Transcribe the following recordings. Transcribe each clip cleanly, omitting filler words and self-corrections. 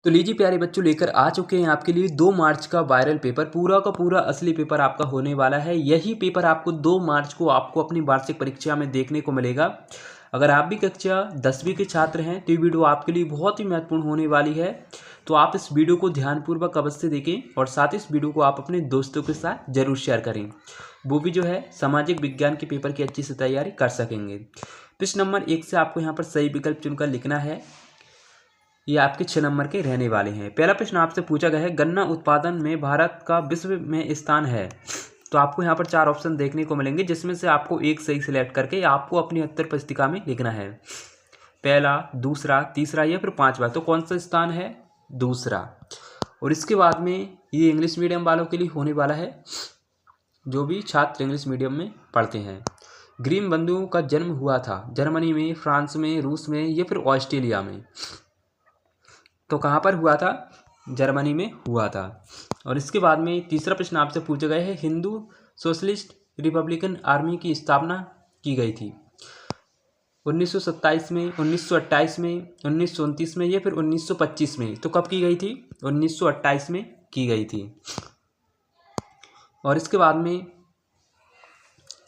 तो लीजिए प्यारे बच्चों, लेकर आ चुके हैं आपके लिए 2 मार्च का वायरल पेपर। पूरा का पूरा असली पेपर आपका होने वाला है। यही पेपर आपको 2 मार्च को आपको अपनी वार्षिक परीक्षा में देखने को मिलेगा। अगर आप भी कक्षा 10वीं के छात्र हैं तो ये वीडियो आपके लिए बहुत ही महत्वपूर्ण होने वाली है। तो आप इस वीडियो को ध्यानपूर्वक अवश्य देखें और साथ ही इस वीडियो को आप अपने दोस्तों के साथ जरूर शेयर करें, वो भी जो है सामाजिक विज्ञान के पेपर की अच्छी से तैयारी कर सकेंगे। प्रश्न नंबर 1 से आपको यहाँ पर सही विकल्प चुनकर लिखना है। ये आपके 6 नंबर के रहने वाले हैं। पहला प्रश्न आपसे पूछा गया है, गन्ना उत्पादन में भारत का विश्व में स्थान है। तो आपको यहाँ पर 4 ऑप्शन देखने को मिलेंगे, जिसमें से आपको एक सही सिलेक्ट करके आपको अपनी उत्तर पुस्तिका में लिखना है। पहला, दूसरा, तीसरा या फिर 5वां। तो कौन सा स्थान है? दूसरा। और इसके बाद में ये इंग्लिश मीडियम वालों के लिए होने वाला है, जो भी छात्र इंग्लिश मीडियम में पढ़ते हैं। ग्रीन बंधुओं का जन्म हुआ था जर्मनी में, फ्रांस में, रूस में या फिर ऑस्ट्रेलिया में। तो कहाँ पर हुआ था? जर्मनी में हुआ था। और इसके बाद में तीसरा प्रश्न आपसे पूछा गया है, हिंदू सोशलिस्ट रिपब्लिकन आर्मी की स्थापना की गई थी 1927 में, 1928 में, 1929 में या फिर 1925 में। तो कब की गई थी? 1928 में की गई थी। और इसके बाद में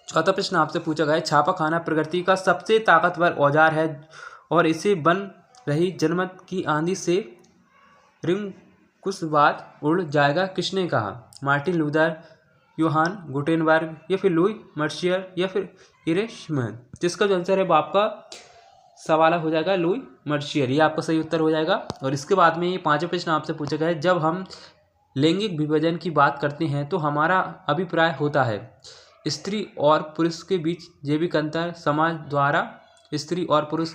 चौथा प्रश्न आपसे पूछा गया है, छापाखाना प्रकृति का सबसे ताकतवर औजार है और इसे बन रही जनमत की आंधी से रिंग कुछ बाद उड़ जाएगा, किसने कहा? मार्टिन लूथर, योहान गुटेनबर्ग या फिर लुई मर्सियर या फिर इरेशमैन। जिसका जो आंसर है वो आपका सवाल हो जाएगा लुई मर्सियर, ये आपका सही उत्तर हो जाएगा। और इसके बाद में ये 5वां प्रश्न आपसे पूछा गया है, जब हम लैंगिक विभाजन की बात करते हैं तो हमारा अभिप्राय होता है स्त्री और पुरुष के बीच जैविक अंतर, समाज द्वारा स्त्री और पुरुष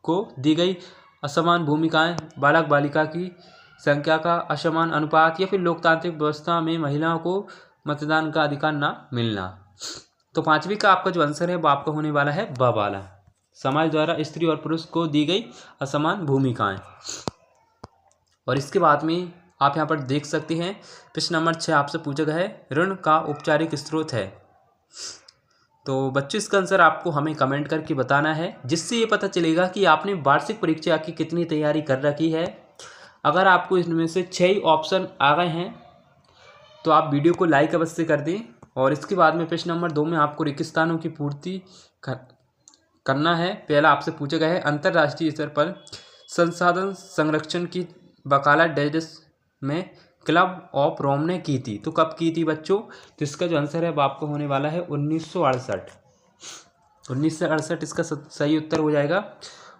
को दी गई असमान भूमिकाएं, बालक बालिका की संख्या का असमान अनुपात या फिर लोकतांत्रिक व्यवस्था में महिलाओं को मतदान का अधिकार ना मिलना। तो 5वीं का आपका जो आंसर है वो आपका होने वाला है ब वाला, समाज द्वारा स्त्री और पुरुष को दी गई असमान भूमिकाएं। और इसके बाद में आप यहाँ पर देख सकते हैं प्रश्न नंबर 6 आपसे पूछा गया है, ऋण का औपचारिक स्रोत है। तो बच्चों इसका आंसर आपको हमें कमेंट करके बताना है, जिससे ये पता चलेगा कि आपने वार्षिक परीक्षा की कितनी तैयारी कर रखी है। अगर आपको इनमें से 6 ही ऑप्शन आ गए हैं तो आप वीडियो को लाइक अवश्य कर दें। और इसके बाद में प्रश्न नंबर 2 में आपको रिक्तस्थानों की पूर्ति करना है। पहला आपसे पूछा गया है, अंतर्राष्ट्रीय स्तर पर संसाधन संरक्षण की वकालत डेविस में क्लब ऑफ रोम ने की थी। तो कब की थी बच्चों? तो इसका जो आंसर है वो आपको होने वाला है 1968। 1968 इसका सही उत्तर हो जाएगा।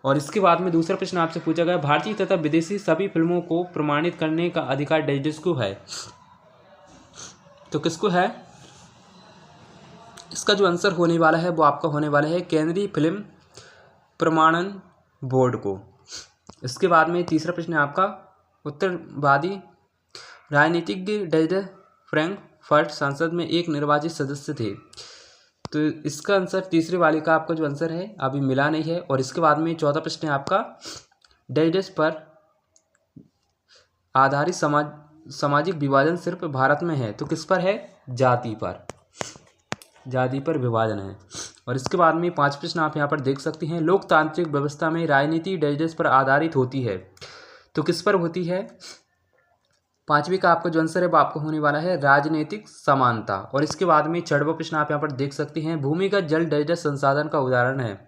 और इसके बाद में दूसरा प्रश्न आपसे पूछा गया, भारतीय तथा विदेशी सभी फिल्मों को प्रमाणित करने का अधिकार डेविस को है। तो किसको है? इसका जो आंसर होने वाला है वो आपका होने वाला है केंद्रीय फिल्म प्रमाणन बोर्ड को। इसके बाद में तीसरा प्रश्न आपका, उत्तरवादी राजनीतिज्ञ डेविड फ्रैंकफर्ट संसद में एक निर्वाचित सदस्य थे। तो इसका आंसर तीसरे वाले का आपका जो आंसर है अभी मिला नहीं है। और इसके बाद में चौथा प्रश्न है आपका, डेविड पर आधारित सामाजिक विभाजन सिर्फ भारत में है। तो किस पर है? जाति पर, जाति पर विभाजन है। और इसके बाद में 5 प्रश्न आप यहाँ पर देख सकते हैं, लोकतांत्रिक व्यवस्था में राजनीति डेविड पर आधारित होती है। तो किस पर होती है? 5वीं का आपका जो आंसर है वो आपको होने वाला है राजनीतिक समानता। और इसके बाद में 6वां प्रश्न आप यहाँ पर देख सकते हैं, भूमिगत जल डेविड संसाधन का उदाहरण है।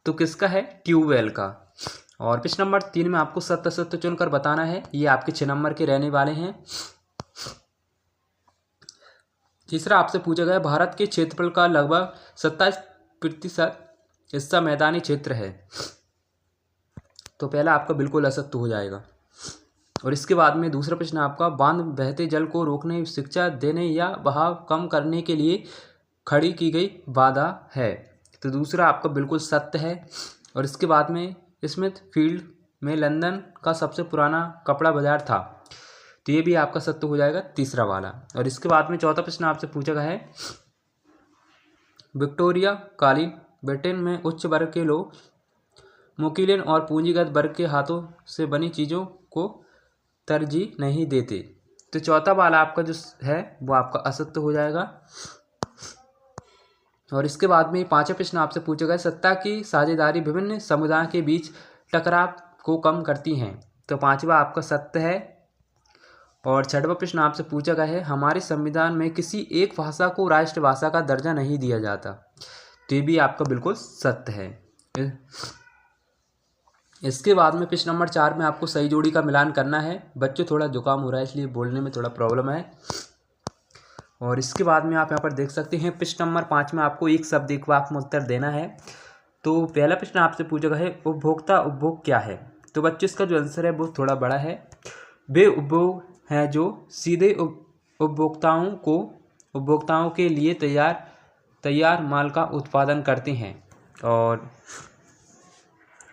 तो किसका है? ट्यूबवेल का। और प्रश्न नंबर 3 में आपको सत्य सत्य चुनकर बताना है। ये आपके 6 नंबर के रहने वाले हैं। तीसरा आपसे पूछा गया, भारत के क्षेत्रफल का लगभग 27% हिस्सा मैदानी क्षेत्र है। तो पहला आपका बिल्कुल असत्य हो जाएगा। और इसके बाद में दूसरा प्रश्न आपका, बांध बहते जल को रोकने, शिक्षा देने या बहाव कम करने के लिए खड़ी की गई बाधा है। तो दूसरा आपका बिल्कुल सत्य है। और इसके बाद में स्मिथ फील्ड में लंदन का सबसे पुराना कपड़ा बाजार था। तो ये भी आपका सत्य हो जाएगा, तीसरा वाला। और इसके बाद में चौथा प्रश्न आपसे पूछा गया है, विक्टोरिया कालीन ब्रिटेन में उच्च वर्ग के लोग मुकीलन और पूंजीगत वर्ग के हाथों से बनी चीज़ों को तरजीह नहीं देते। तो चौथा वाला आपका जो है वो आपका असत्य हो जाएगा। और इसके बाद में 5वां प्रश्न आपसे पूछा गया, सत्ता की साझेदारी विभिन्न समुदायों के बीच टकराव को कम करती हैं। तो पाँचवा आपका सत्य है। और छठवां प्रश्न आपसे पूछा गया है, हमारे संविधान में किसी एक भाषा को राष्ट्रभाषा का दर्जा नहीं दिया जाता। तो ये भी आपका बिल्कुल सत्य है। इसके बाद में प्रश्न नंबर 4 में आपको सही जोड़ी का मिलान करना है। बच्चों थोड़ा जुकाम हो रहा है इसलिए बोलने में थोड़ा प्रॉब्लम है। और इसके बाद में आप यहाँ पर देख सकते हैं प्रश्न नंबर 5 में आपको एक शब्द एक वाक्य में उत्तर देना है। तो पहला प्रश्न आपसे पूछा गया है, उपभोक्ता उपभोग क्या है। तो बच्चों इसका जो आंसर है वो थोड़ा बड़ा है। वे उपभोग हैं जो सीधे उपभोक्ताओं के लिए तैयार माल का उत्पादन करते हैं। और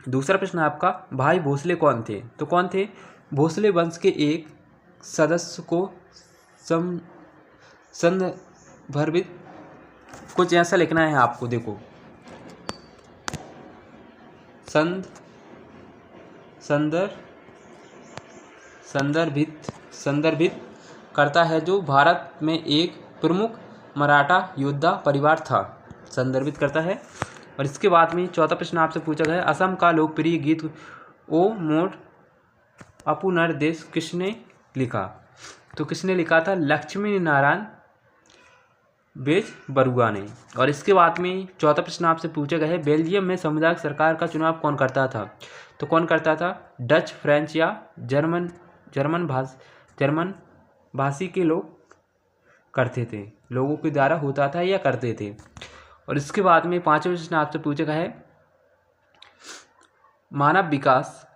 दूसरा प्रश्न आपका, भाई भोसले कौन थे। तो कौन थे, भोसले वंश के एक सदस्य को संदर्भित कुछ ऐसा लिखना है आपको। देखो संदर्भित करता है जो भारत में एक प्रमुख मराठा योद्धा परिवार था। संदर्भित करता है। और इसके बाद में चौथा प्रश्न आपसे पूछा गया है, असम का लोकप्रिय गीत ओ मोर अपुनर देश किसने लिखा। तो किसने लिखा था, लक्ष्मी नारायण बेजबरुआ ने। और इसके बाद में चौथा प्रश्न आपसे पूछा गया है, बेल्जियम में सामुदायिक सरकार का चुनाव कौन करता था। तो कौन करता था, डच, फ्रेंच या जर्मन भाषी के लोग करते थे, लोगों के द्वारा होता था या करते थे। और इसके बाद में पांचवा प्रश्न आपसे पूछा गया है, मानव विकास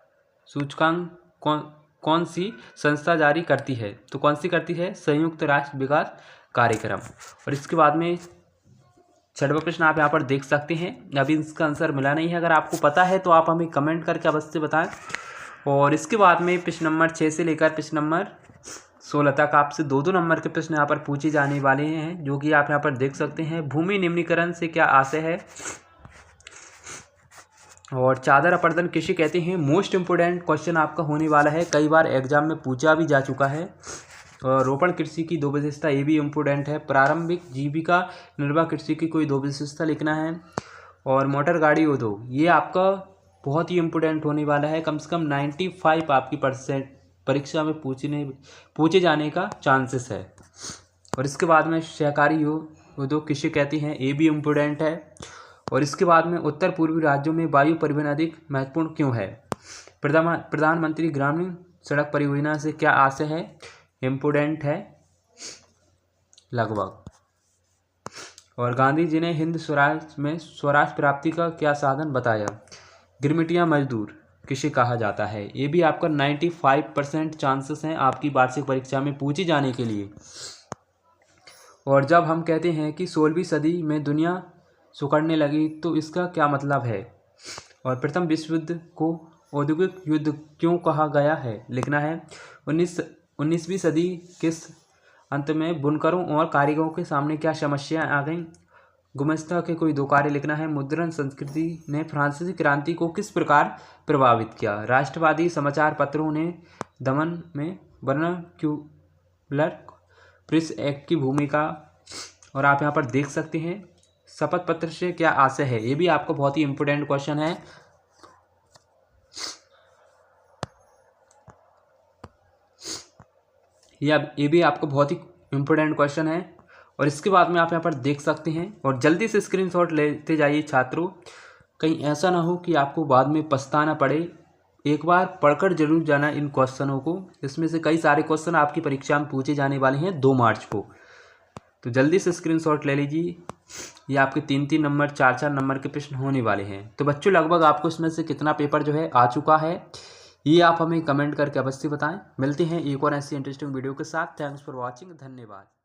सूचकांक कौन सी संस्था जारी करती है। तो कौन सी करती है, संयुक्त राष्ट्र विकास कार्यक्रम। और इसके बाद में छठवां प्रश्न आप यहाँ पर देख सकते हैं। अभी इसका आंसर मिला नहीं है, अगर आपको पता है तो आप हमें कमेंट करके अवश्य बताएं। और इसके बाद में प्रश्न नंबर 6 से लेकर प्रश्न नंबर 16 तक आपसे 2-2 नंबर के प्रश्न यहाँ पर पूछे जाने वाले हैं, जो कि आप यहाँ पर देख सकते हैं। भूमि निम्नीकरण से क्या आशय है। और चादर अपर्दन किसे कहते हैं। मोस्ट इम्पोर्टेंट क्वेश्चन आपका होने वाला है, कई बार एग्जाम में पूछा भी जा चुका है। और रोपण कृषि की 2 विशेषता, ये भी इम्पोर्टेंट है। प्रारंभिक जीविका निर्वाह कृषि की कोई 2 विशेषता लिखना है। और मोटर गाड़ी उद्योग, ये आपका बहुत ही इम्पोर्टेंट होने वाला है। कम से कम 95 आपकी परीक्षा में पूछे जाने का चांसेस है। और इसके बाद में सहकारी उद्योग किसे कहते हैं, ये भी इम्पोर्टेंट है। और इसके बाद में उत्तर पूर्वी राज्यों में वायु परिवहन अधिक महत्वपूर्ण क्यों है। प्रधानमंत्री ग्रामीण सड़क परियोजना से क्या आशय है, इम्पोर्टेंट है लगभग। और गांधी जी ने हिंद स्वराज में स्वराज प्राप्ति का क्या साधन बताया। गिरमिटिया मजदूर किसे कहा जाता है। ये भी आपका 95% चांसेस हैं आपकी वार्षिक परीक्षा में पूछी जाने के लिए। और जब हम कहते हैं कि 16वीं सदी में दुनिया सुकड़ने लगी तो इसका क्या मतलब है। और प्रथम विश्व युद्ध को औद्योगिक युद्ध क्यों कहा गया है, लिखना है। 19वीं सदी के अंत में बुनकरों और कारीगरों के सामने क्या समस्याएं आ गईं। गुमस्ता के कोई 2 कार्य लिखना है। मुद्रण संस्कृति ने फ्रांसीसी क्रांति को किस प्रकार प्रभावित किया। राष्ट्रवादी समाचार पत्रों ने दमन में वर्नाक्यूलर प्रेस एक्ट की भूमिका। और आप यहाँ पर देख सकते हैं, शपथ पत्र से क्या आशय है। ये भी आपको बहुत ही इंपोर्टेंट क्वेश्चन है। ये भी आपको बहुत ही इंपोर्टेंट क्वेश्चन है। और इसके बाद में आप यहाँ पर देख सकते हैं। और जल्दी से स्क्रीनशॉट लेते जाइए छात्रों, कहीं ऐसा ना हो कि आपको बाद में पछताना पड़े। एक बार पढ़कर जरूर जाना इन क्वेश्चनों को, इसमें से कई सारे क्वेश्चन आपकी परीक्षा में पूछे जाने वाले हैं 2 मार्च को। तो जल्दी से स्क्रीनशॉट ले लीजिए। ये आपके 3-3 नंबर 4-4 नंबर के प्रश्न होने वाले हैं। तो बच्चों लगभग आपको इसमें से कितना पेपर जो है आ चुका है, ये आप हमें कमेंट करके अवश्य बताएं। मिलते हैं एक और ऐसी इंटरेस्टिंग वीडियो के साथ। थैंक्स फॉर वॉचिंग, धन्यवाद।